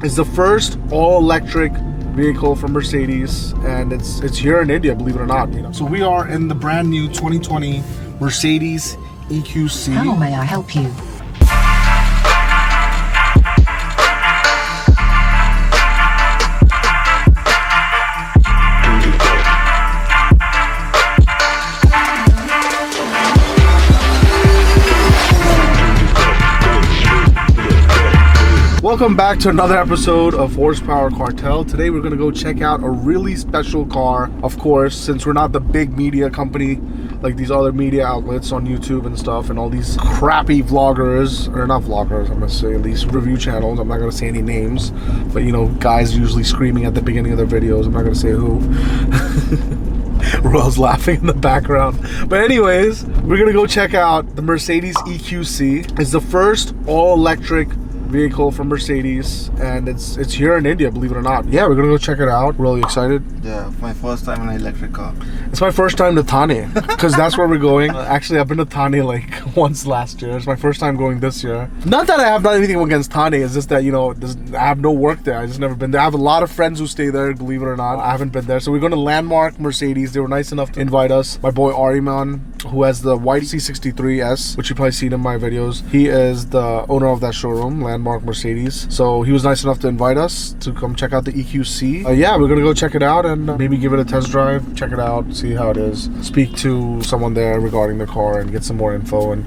It's the first all-electric vehicle from Mercedes, and it's here in India, believe it or not. You know, so we are in the brand new 2020 Mercedes EQC. How may I help you? Welcome back to another episode of Horsepower Cartel. Today we're gonna go check out a really special car. Of course, since we're not the big media company like these other media outlets on YouTube and stuff, and all these crappy vloggers, or not vloggers, I'm gonna say, these review channels. I'm not gonna say any names, but you know, guys usually screaming at the beginning of their videos. I'm not gonna say who. Royal's laughing in the background. But anyways, we're gonna go check out the Mercedes EQC. It's the first all-electric vehicle from Mercedes, and it's here in India, believe it or not. Yeah, we're gonna go check it out. Really excited. Yeah, my first time in an electric car. It's my first time to Thane, because that's where we're going. Actually, I've been to Thane like once last year. It's my first time going this year. Not that I have anything against Thane, it's just that, you know, I have no work there. I just never been there. I have a lot of friends who stay there, believe it or not. I haven't been there. So we're going to Landmark Mercedes. They were nice enough to invite us. My boy Ariman, who has the white C63S, which you've probably seen in my videos. He is the owner of that showroom, Landmark Mercedes. So he was nice enough to invite us to come check out the EQC. Yeah, we're gonna go check it out and maybe give it a test drive, check it out, see how it is, speak to someone there regarding the car and get some more info and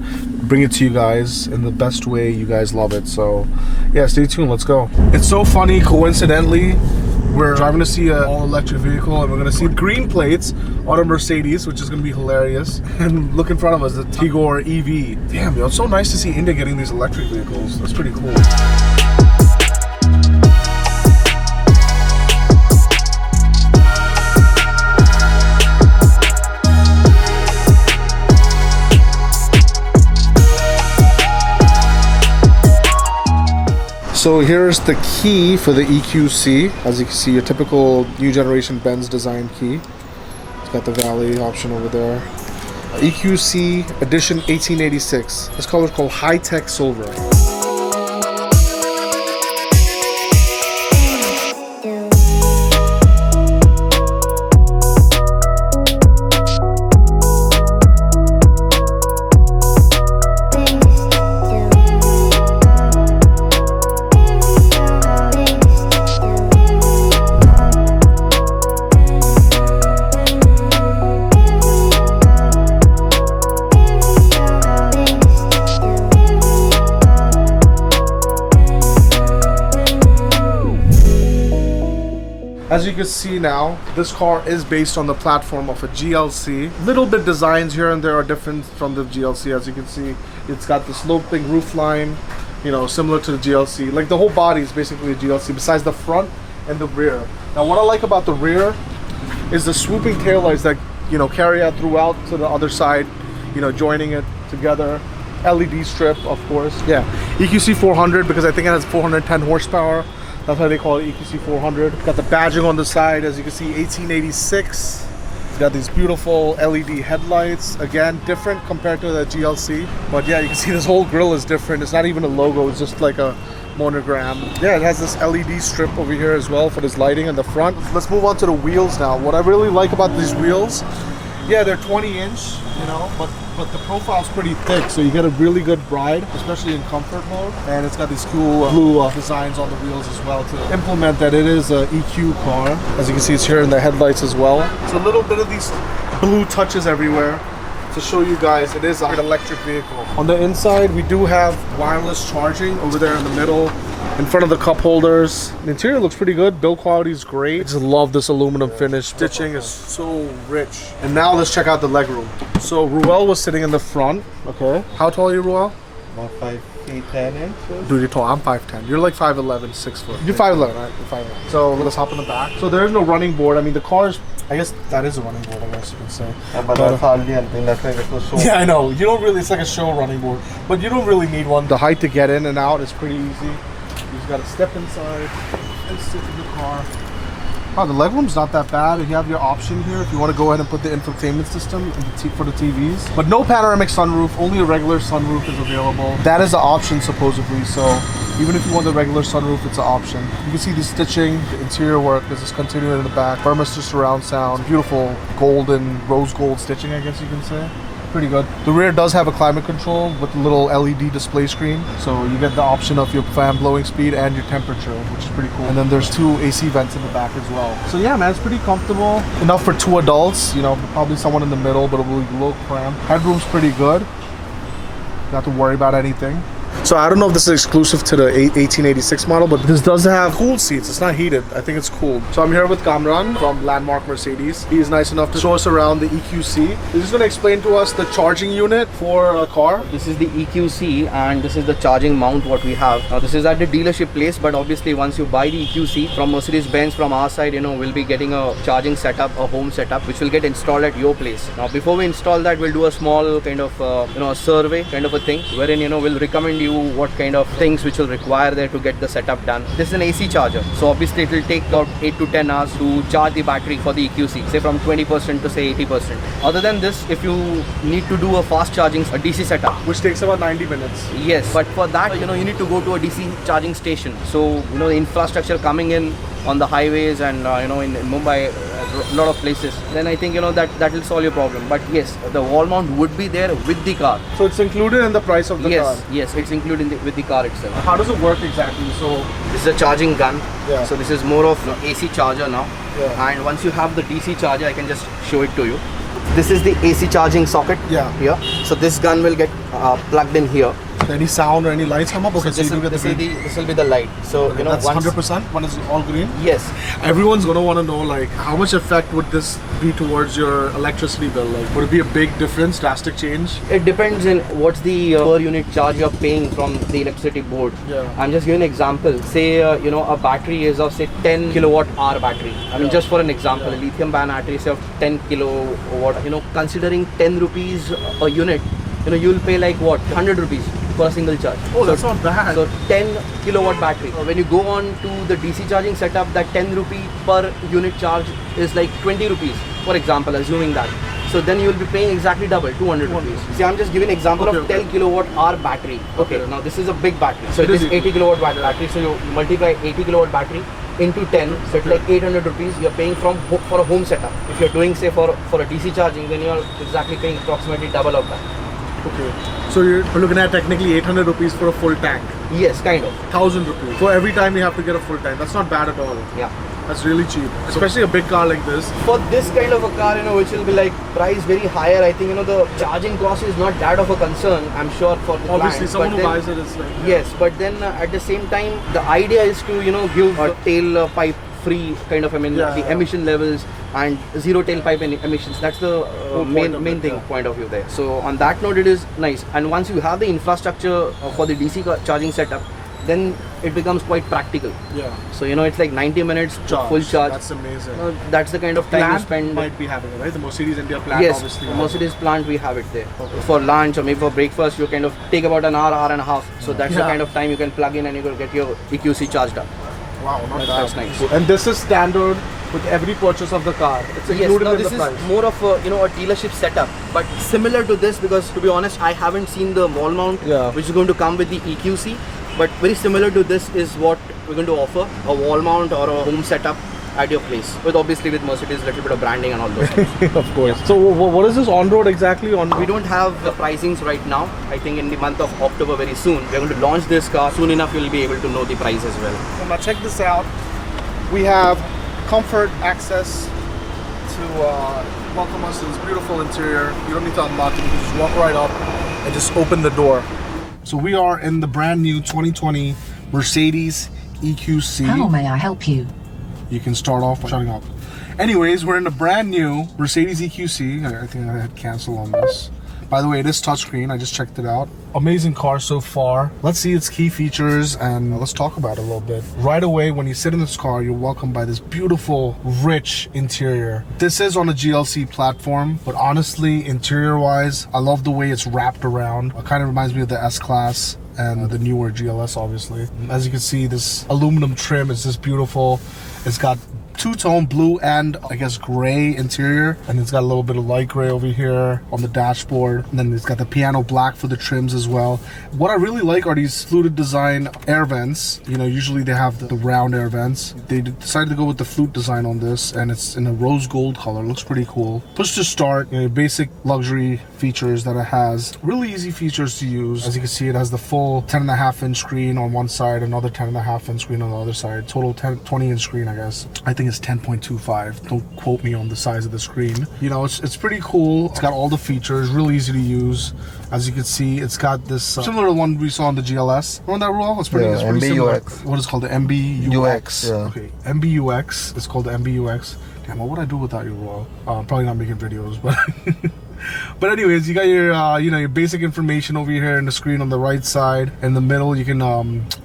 bring it to you guys in the best way you guys love it. So yeah, stay tuned, let's go. It's so funny, coincidentally, we're driving to see an all-electric vehicle, and we're gonna see green plates on a Mercedes, which is gonna be hilarious. And look in front of us, the Tigor EV. Damn, yo, it's so nice to see India getting these electric vehicles. That's pretty cool. So here's the key for the EQC. As you can see, your typical new generation Benz design key. It's got the Valley option over there. EQC edition 1886. This color is called High Tech Silver. As you can see now, this car is based on the platform of a GLC. Little bit designs here and there are different from the GLC. As you can see, it's got the sloping roofline, you know, similar to the GLC. Like the whole body is basically a GLC, besides the front and the rear. Now, what I like about the rear is the swooping taillights that, you know, carry out throughout to the other side, you know, joining it together. LED strip, of course. Yeah, EQC 400, because I think it has 410 horsepower. That's why they call it EQC 400. Got the badging on the side, as you can see, 1886. It's got these beautiful LED headlights. Again, different compared to the GLC. But yeah, you can see this whole grille is different. It's not even a logo, it's just like a monogram. Yeah, it has this LED strip over here as well for this lighting in the front. Let's move on to the wheels now. What I really like about these wheels, yeah, they're 20-inch, you know, but the profile's pretty thick, so you get a really good ride, especially in comfort mode. And it's got these cool blue designs on the wheels as well to implement that it is a EQ car. As you can see, it's here in the headlights as well. It's a little bit of these blue touches everywhere to show you guys it is an electric vehicle. On the inside, we do have wireless charging over there in the middle, in front of the cup holders. The interior looks pretty good. Build quality is great. I just love this aluminum finish. Stitching is so rich. And now let's check out the legroom. So Ruel was sitting in the front. Okay. How tall are you, Ruel? About 5 feet 10 inches. Dude, you're tall. I'm 5'10". You're like 5'11", 6 foot. You're 5'11", right? You're 5'11". So let's hop in the back. So there's no running board. I mean, the car is, I guess that is a running board, I guess you can say. Yeah, but that's hardly anything. That's like a show. Yeah, I know. You don't really, it's like a show running board, but you don't really need one. The height to get in and out is pretty easy. You just gotta step inside and sit in the car. Oh, the legroom's not that bad. You have your option here if you want to go ahead and put the infotainment system for the TVs. But no panoramic sunroof, only a regular sunroof is available. That is the option supposedly, so Even if you want the regular sunroof, it's an option. You can see the stitching, the interior work. This is continuing in the back. Burmester surround sound, beautiful golden, rose gold stitching, I guess you can say. Pretty good. The rear does have a climate control with a little LED display screen, so you get the option of your fan blowing speed and your temperature, which is pretty cool. And then there's 2 AC vents in the back as well. So yeah, man, it's pretty comfortable. Enough for 2 adults, you know, probably someone in the middle, but it will be a little cramped. Headroom's pretty good. Not to worry about anything. So I don't know if this is exclusive to the 1886 model, but this does have cooled seats. It's not heated. I think it's cooled. So I'm here with Kamran from Landmark Mercedes. He is nice enough to show us around the EQC. He's just going to explain to us the charging unit for a car. This is the EQC and this is the charging mount what we have. Now this is at the dealership place, but obviously once you buy the EQC from Mercedes-Benz, from our side, you know, we'll be getting a charging setup, a home setup, which will get installed at your place. Now before we install that, we'll do a small kind of, a survey kind of a thing, wherein, you know, we'll recommend you what kind of things which will require there to get the setup done. This is an AC charger, so obviously it will take about 8 to 10 hours to charge the battery for the EQC, say from 20% to say 80%. Other than this, if you need to do a fast charging, a DC setup, which takes about 90 minutes. Yes, but for that, you know, you need to go to a DC charging station. So, you know, the infrastructure coming in on the highways and, you know, in Mumbai, a lot of places, then I think, you know, that will solve your problem. But yes, the wall mount would be there with the car. So it's included in the price of the car? Yes, it's included with the car itself. How does it work exactly? So this is a charging gun. Yeah. So this is more of an AC charger now. Yeah. And once you have the DC charger, I can just show it to you. This is the AC charging socket. Yeah. Here. So this gun will get plugged in here. Any sound or any lights come up? Okay, so this will be the light. So, okay, you know, that's 100% when it's all green? Yes. Everyone's gonna want to know, like, how much effect would this be towards your electricity bill? Like, would it be a big difference, drastic change? It depends on what's the per unit charge you're paying from the electricity board. Yeah. I'm just giving an example. Say, you know, a battery is of say 10 kilowatt hour battery. I mean, just for an example, a lithium ion battery is of 10 kilowatt. You know, considering 10 rupees a unit, you know, you'll pay like what, 100 rupees for a single charge. Oh, that's not bad. So 10 kilowatt battery. When you go on to the DC charging setup, that 10 rupee per unit charge is like 20 rupees, for example, assuming that. So then you will be paying exactly double, 200 rupees. See, I'm just giving an example of 10 kilowatt hour battery. Okay, now this is a big battery. So it is 80 kilowatt battery. So you multiply 80 kilowatt battery into 10, so it's like 800 rupees you're paying for a home setup. If you're doing, say, for a DC charging, then you're exactly paying approximately double of that. Okay. So you're looking at technically 800 rupees for a full tank. Yes, kind of. 1000 rupees. So every time you have to get a full tank. That's not bad at all. Yeah. That's really cheap. Especially a big car like this. For this kind of a car, you know, which will be like priced very higher, I think, you know, the charging cost is not that of a concern, I'm sure, for the Obviously, client. someone who buys it is like... Yes, but then at the same time, the idea is to, you know, give a tailpipe free kind of, I mean, the emission levels and zero tailpipe emissions. That's the main thing, point of view there. So on that note, it is nice. And once you have the infrastructure for the DC charging setup, then it becomes quite practical. Yeah. So, you know, it's like 90 minutes full charge. That's amazing. That's the kind of time you spend. Might be having it, right? The Mercedes India plant, yes, obviously. Yes, Mercedes plant, we have it there. Okay. For lunch or maybe for breakfast, you kind of take about an hour and a half. So that's the kind of time you can plug in and you will get your EQC charged up. Wow, not bad. That's nice. And this is standard with every purchase of the car. It's included in the price. This is more of a, you know, a dealership setup, but similar to this, because to be honest, I haven't seen the wall mount, which is going to come with the EQC. But very similar to this is what we're going to offer, a wall mount or a home setup at your place, with obviously with Mercedes, a little bit of branding and all those things. Of course. Yeah. So what is this on-road exactly? We don't have the pricings right now. I think in the month of October very soon, we're going to launch this car. Soon enough, you'll be able to know the price as well. So now check this out. We have comfort access to welcome us to this beautiful interior. You don't need to unlock it. You can just walk right up and just open the door. So we are in the brand new 2020 Mercedes EQC. How may I help you? You can start off by shutting up. Anyways, we're in a brand new Mercedes EQC. I think I had cancel on this. By the way, it is touchscreen. I just checked it out. Amazing car so far. Let's see its key features and let's talk about it a little bit. Right away, when you sit in this car, you're welcomed by this beautiful, rich interior. This is on a GLC platform, but honestly, interior-wise, I love the way it's wrapped around. It kind of reminds me of the S-Class and the newer GLS, obviously. As you can see, this aluminum trim is just beautiful. It's got two-tone blue and I guess gray interior, and it's got a little bit of light gray over here on the dashboard, and then it's got the piano black for the trims as well. What I really like are these fluted design air vents. You know, usually they have the round air vents. They decided to go with the flute design on this, and it's in a rose gold color. Looks pretty cool. Push to start, you know, basic luxury features that it has. Really easy features to use. As you can see, it has the full 10.5-inch screen on one side, another 10.5-inch screen on the other side. Total 20-inch screen, I guess. I think it's 10.25. Don't quote me on the size of the screen. You know, it's pretty cool. It's got all the features, really easy to use. As you can see, it's got this similar to one we saw on the GLS. Remember that, Ruel? It's pretty similar. What is called the MBUX. Yeah. Okay, MBUX. It's called the MBUX. Damn, what would I do without you, Ruel? Probably not making videos, but but anyways, you got your you know, your basic information over here in the screen on the right side. In the middle, you can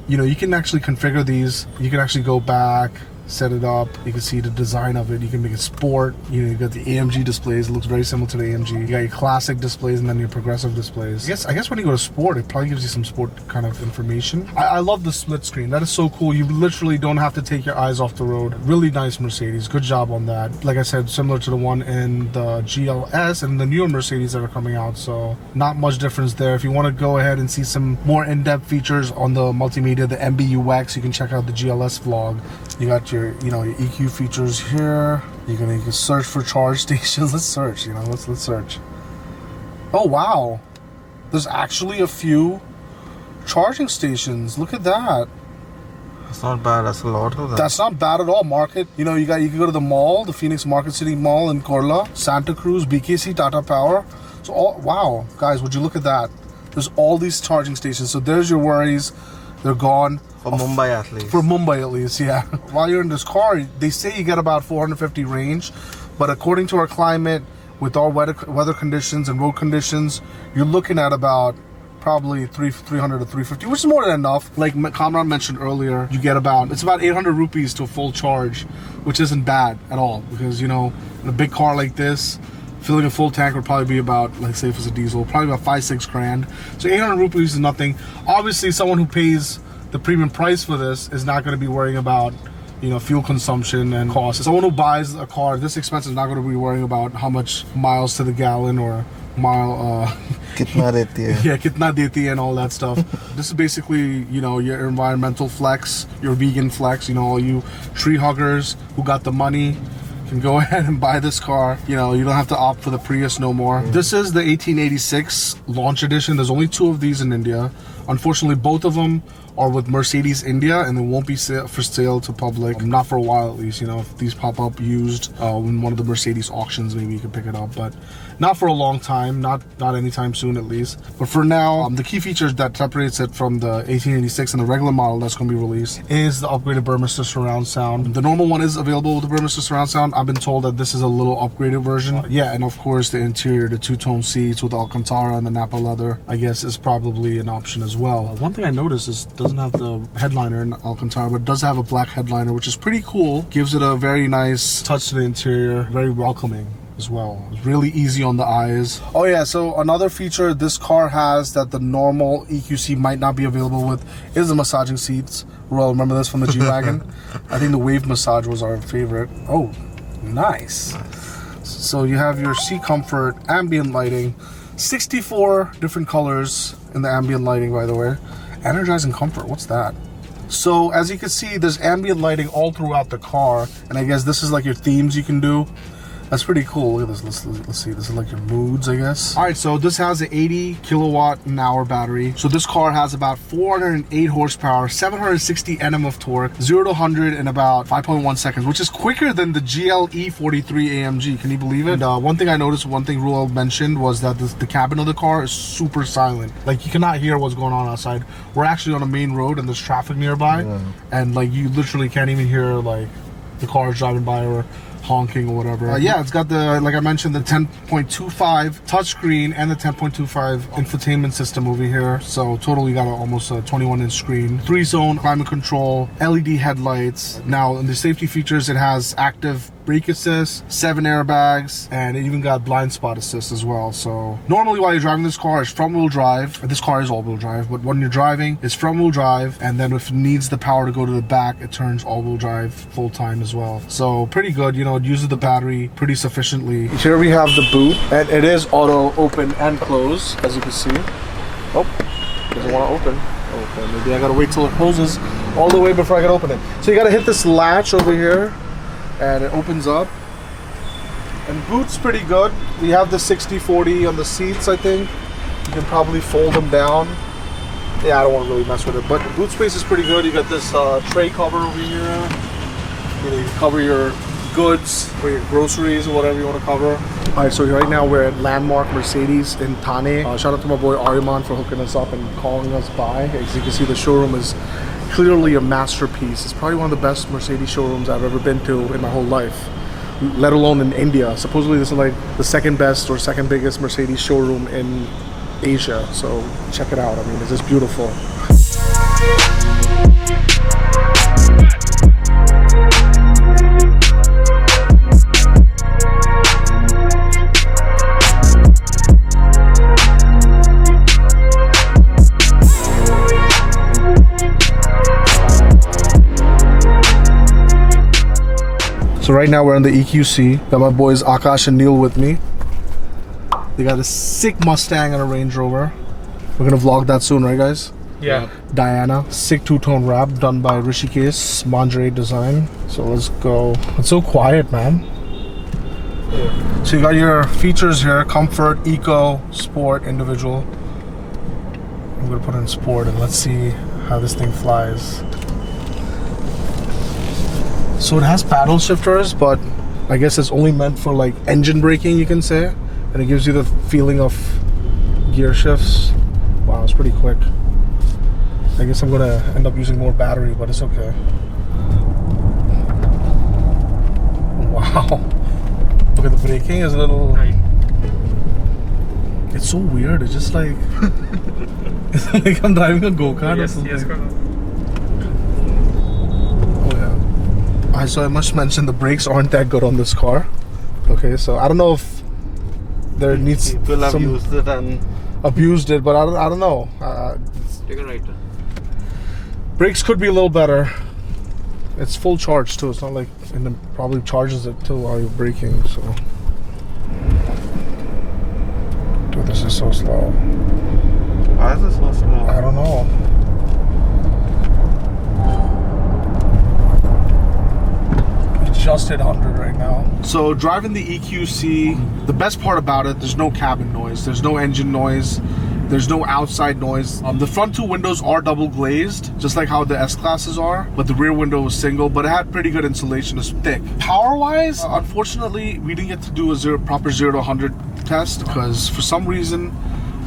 you know, you can actually configure these. You can actually go back, set it up. You can see the design of it. You can make it sport. You know, you got the AMG displays. It looks very similar to the AMG. You got your classic displays and then your progressive displays. I guess when you go to sport, it probably gives you some sport kind of information. I love the split screen. That is so cool. You literally don't have to take your eyes off the road. Really nice Mercedes. Good job on that. Like I said, similar to the one in the GLS and the newer Mercedes that are coming out. So not much difference there. If you want to go ahead and see some more in-depth features on the multimedia, the MBUX, you can check out the GLS vlog. You got your, you know, your EQ features here. You can search for charge stations. Let's search, you know, let's search. Oh wow, there's actually a few charging stations. Look at that. That's not bad. That's a lot of them. That's not bad at all. Market, you know, you can go to the mall, the Phoenix Market City Mall in Korla, Santa Cruz, BKC, Tata Power. So wow, guys, would you look at that? There's all these charging stations. So there's your worries. They're gone. For Mumbai at least. For Mumbai at least, yeah. While you're in this car, they say you get about 450 range, but according to our climate, with all weather conditions and road conditions, you're looking at about probably 300 to 350, which is more than enough. Like Kamran mentioned earlier, you get it's about 800 rupees to a full charge, which isn't bad at all, because, you know, in a big car like this, filling a full tank would probably be about, like, say if it's a diesel, probably about 5-6 grand. So 800 rupees is nothing. Obviously, someone who pays the premium price for this is not going to be worrying about, you know, fuel consumption and cost. Someone who buys a car this expensive is not going to be worrying about how much miles to the gallon or mile Kitna deti hai. yeah, kitna deti and all that stuff. This is basically, you know, your environmental flex, your vegan flex. You know, all you tree huggers who got the money can go ahead and buy this car. You know, you don't have to opt for the Prius no more. This is the 1886 launch edition. There's only 2 of these in India. Unfortunately, both of them are with Mercedes India, and they won't be for sale to public, not for a while at least. You know, if these pop up used in one of the Mercedes auctions, maybe you can pick it up, but not for a long time, not anytime soon at least. But for now, the key features that separates it from the 1886 and the regular model that's going to be released is the upgraded Burmester surround sound. The normal one is available with the Burmester surround sound. I've been told that this is a little upgraded version. Yeah, and of course the interior, the 2-tone seats with Alcantara and the Napa leather, I guess is probably an option as well. One thing I noticed is it doesn't have the headliner in Alcantara, but it does have a black headliner, which is pretty cool. Gives it a very nice touch to the interior, very welcoming as well. It's really easy on the eyes. Oh yeah, so another feature this car has that the normal EQC might not be available with is the massaging seats. Well, remember this from the G-Wagon? I think the wave massage was our favorite. Oh, nice. So you have your seat comfort, ambient lighting, 64 different colors in the ambient lighting, by the way. Energizing comfort, what's that? So as you can see, there's ambient lighting all throughout the car, and I guess this is like your themes you can do. That's pretty cool. Look at this. Let's see. This is like your moods, I guess. All right, so this has an 80 kilowatt an hour battery. So this car has about 408 horsepower, 760 Nm of torque, 0 to 100 in about 5.1 seconds, which is quicker than the GLE 43 AMG. Can you believe it? And one thing I noticed, one thing Ruel mentioned was that the cabin of the car is super silent. Like, you cannot hear what's going on outside. We're actually on a main road and there's traffic nearby, and like you literally can't even hear like the cars driving by or honking or whatever. Yeah, it's got the, like I mentioned, the 10.25 touchscreen and the 10.25 infotainment system over here. So total, you got almost a 21-inch screen, 3-zone climate control, LED headlights. Now in the safety features, it has active brake assist, 7 airbags, and it even got blind spot assist as well. So normally while you're driving this car, it's front wheel drive. This car is all wheel drive, but when you're driving, it's front wheel drive, and then if it needs the power to go to the back, it turns all wheel drive full time as well. So pretty good, you know, it uses the battery pretty sufficiently. Here we have the boot, and it is auto open and close, as you can see. Oh, doesn't want to open. Okay, maybe I gotta wait till it closes all the way before I can open it. So you gotta hit this latch over here, and it opens up. And boot's pretty good. We have the 60/40 on the seats, I think. You can probably fold them down. Yeah, I don't want to really mess with it, but the boot space is pretty good. You got this tray cover over here. You know, you can cover your goods or your groceries or whatever you want to cover. All right, so right now we're at Landmark Mercedes in Thane. Shout out to my boy Ariman for hooking us up and calling us by. As you can see, the showroom is clearly a masterpiece. It's probably one of the best Mercedes showrooms I've ever been to in my whole life, let alone in India. Supposedly this is like the second best or second biggest Mercedes showroom in Asia. So check it out. I mean, it's just beautiful. So right now we're in the EQC. Got my boys Akash and Neil with me. They got a sick Mustang and a Range Rover. We're gonna vlog that soon, right guys? Yeah. Diana, sick two-tone wrap done by Rishikesh Manjari Design. So let's go. It's so quiet, man. So you got your features here: comfort, eco, sport, individual. I'm gonna put in sport and let's see how this thing flies. So it has paddle shifters, but I guess it's only meant for like engine braking, you can say. And it gives you the feeling of gear shifts. Wow, it's pretty quick. I guess I'm gonna end up using more battery, but it's okay. Wow. Look at the braking, is a little... Right. It's so weird, it's just like... it's like I'm driving a go-kart or something. Yes, So I must mention the brakes aren't that good on this car. Okay, so I don't know if there needs People have some used it and abused it, but I don't know. Take a right turn. Brakes could be a little better. It's full charge too. It's not like, and it probably charges it too while you're braking. So, dude, this is so slow. why is this so small? I don't know. Just hit 100 right now. So driving the EQC, the best part about it, there's no cabin noise, there's no engine noise, there's no outside noise. The front two windows are double glazed, just like how the S-classes are, but the rear window was single, but it had pretty good insulation. It's thick. Power-wise, unfortunately, we didn't get to do a proper 0 to 100 test because for some reason,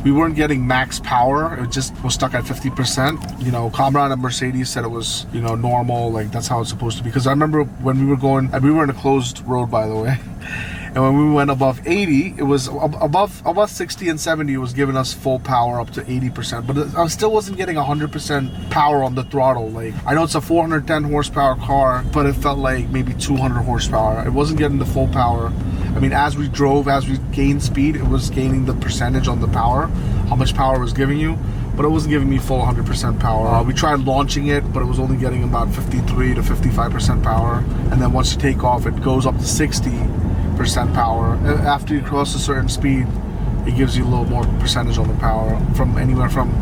we weren't getting max power. It just was stuck at 50%. You know, Kamran and Mercedes said it was, you know, normal, like that's how it's supposed to be. Because I remember when we were going, and we were in a closed road, by the way. And when we went above 80, it was above 60 and 70, it was giving us full power up to 80%. But I still wasn't getting 100% power on the throttle. Like, I know it's a 410 horsepower car, but it felt like maybe 200 horsepower. It wasn't getting the full power. I mean, as we drove, as we gained speed, it was gaining the percentage on the power, how much power it was giving you, but it wasn't giving me full 100% power. We tried launching it, but it was only getting about 53 to 55% power. And then once you take off, it goes up to 60% power. After you cross a certain speed, it gives you a little more percentage on the power, from anywhere from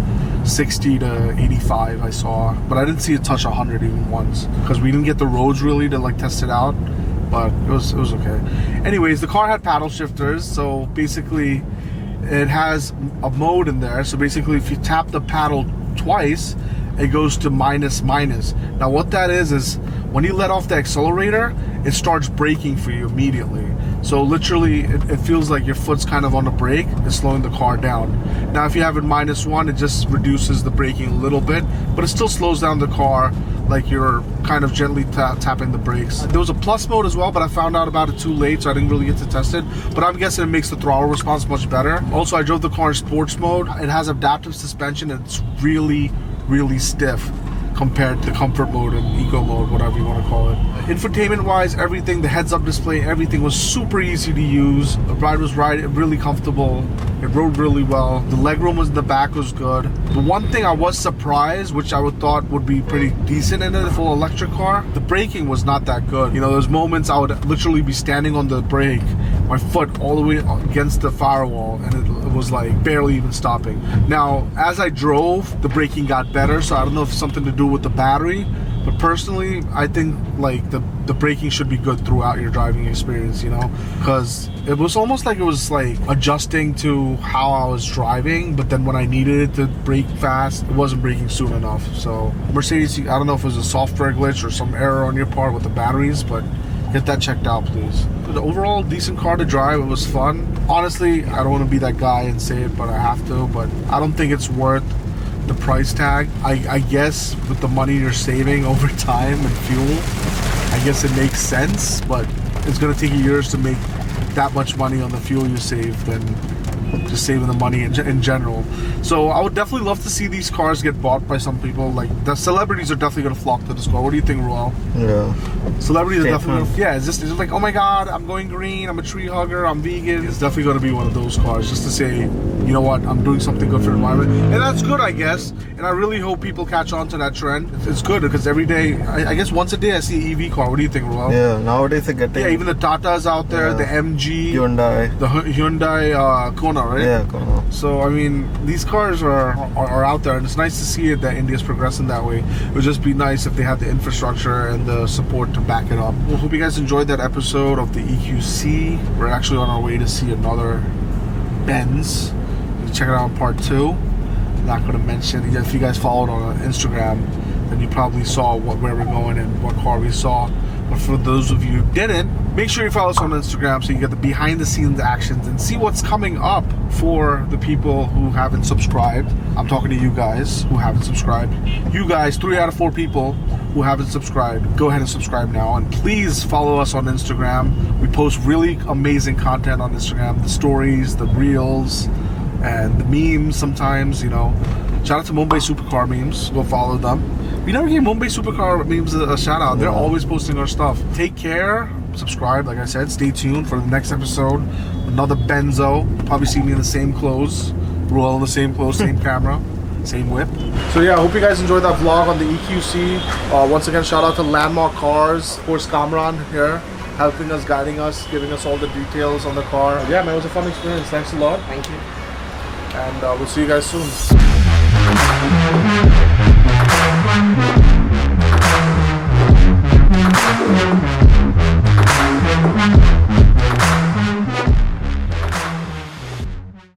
60 to 85 I saw, but I didn't see it touch 100 even once because we didn't get the roads really to like test it out. But it was okay. Anyways, the car had paddle shifters, so basically it has a mode in there. So basically if you tap the paddle twice, it goes to minus. Now what that is when you let off the accelerator, it starts braking for you immediately. So literally it feels like your foot's kind of on the brake and slowing the car down. Now if you have it -1, it just reduces the braking a little bit, but it still slows down the car like you're kind of gently tapping the brakes. There was a plus mode as well, but I found out about it too late, so I didn't really get to test it. But I'm guessing it makes the throttle response much better. Also, I drove the car in sports mode. It has adaptive suspension and it's really stiff. compared to comfort mode and eco mode, whatever you want to call it. Infotainment wise, everything, the heads up display, everything was super easy to use. The ride was really comfortable. It rode really well. The legroom was in the back was good. The one thing I was surprised, which I would thought would be pretty decent in a full electric car, the braking was not that good. You know, there's moments I would literally be standing on the brake, my foot all the way against the firewall, and it was like barely even stopping. Now, as I drove, the braking got better, so I don't know if it's something to do with the battery, but personally, I think like the braking should be good throughout your driving experience, you know, because it was almost like it was like adjusting to how I was driving, but then when I needed it to brake fast, it wasn't braking soon enough. So Mercedes, I don't know if it was a software glitch or some error on your part with the batteries, but get that checked out, please. The overall decent car to drive. It was fun. Honestly, I don't want to be that guy and say it, but I have to. But I don't think it's worth the price tag. I guess with the money you're saving over time and fuel, I guess it makes sense. But it's gonna take you years to make that much money on the fuel you save than just saving the money in general. So I would definitely love to see these cars get bought by some people. Like the celebrities are definitely gonna flock to this car. What do you think, Ruel? Yeah. Celebrities are definitely gonna, yeah, it's just like, oh my god, I'm going green, I'm a tree hugger, I'm vegan. It's definitely gonna be one of those cars just to say, you know what, I'm doing something good for the environment. And that's good, I guess. And I really hope people catch on to that trend. It's good because every day, I guess once a day I see an EV car. What do you think, Ruel? Yeah, nowadays they're getting... Yeah, even the Tatas out there, the MG, Hyundai. the Hyundai Kona, right? Yeah, Kona. So I mean, these cars are out there, and it's nice to see it that India's progressing that way. It would just be nice if they had the infrastructure and the support to back it up. Well, hope you guys enjoyed that episode of the EQC. We're actually on our way to see another Benz. Check it out in part 2. Not going to mention, if you guys followed on Instagram, then you probably saw where we're going and what car we saw. But for those of you who didn't, make sure you follow us on Instagram so you get the behind the scenes actions and see what's coming up for the people who haven't subscribed. I'm talking to you guys who haven't subscribed. You guys, 3 out of 4 people who haven't subscribed, go ahead and subscribe now. And please follow us on Instagram. We post really amazing content on Instagram. The stories, the reels, and the memes sometimes, you know. Shout out to Mumbai Supercar Memes. Go follow them. We never gave Mumbai Supercar Memes a shout out. They're always posting our stuff. Take care. Subscribe, like I said. Stay tuned for the next episode. Another Benzo. Probably see me in the same clothes. Roll in the same clothes, same camera, same whip. So yeah, I hope you guys enjoyed that vlog on the EQC. Once again, shout out to Landmark Cars. Of course, Kamran here, helping us, guiding us, giving us all the details on the car. Yeah, man, it was a fun experience. Thanks a lot. Thank you. And we'll see you guys soon.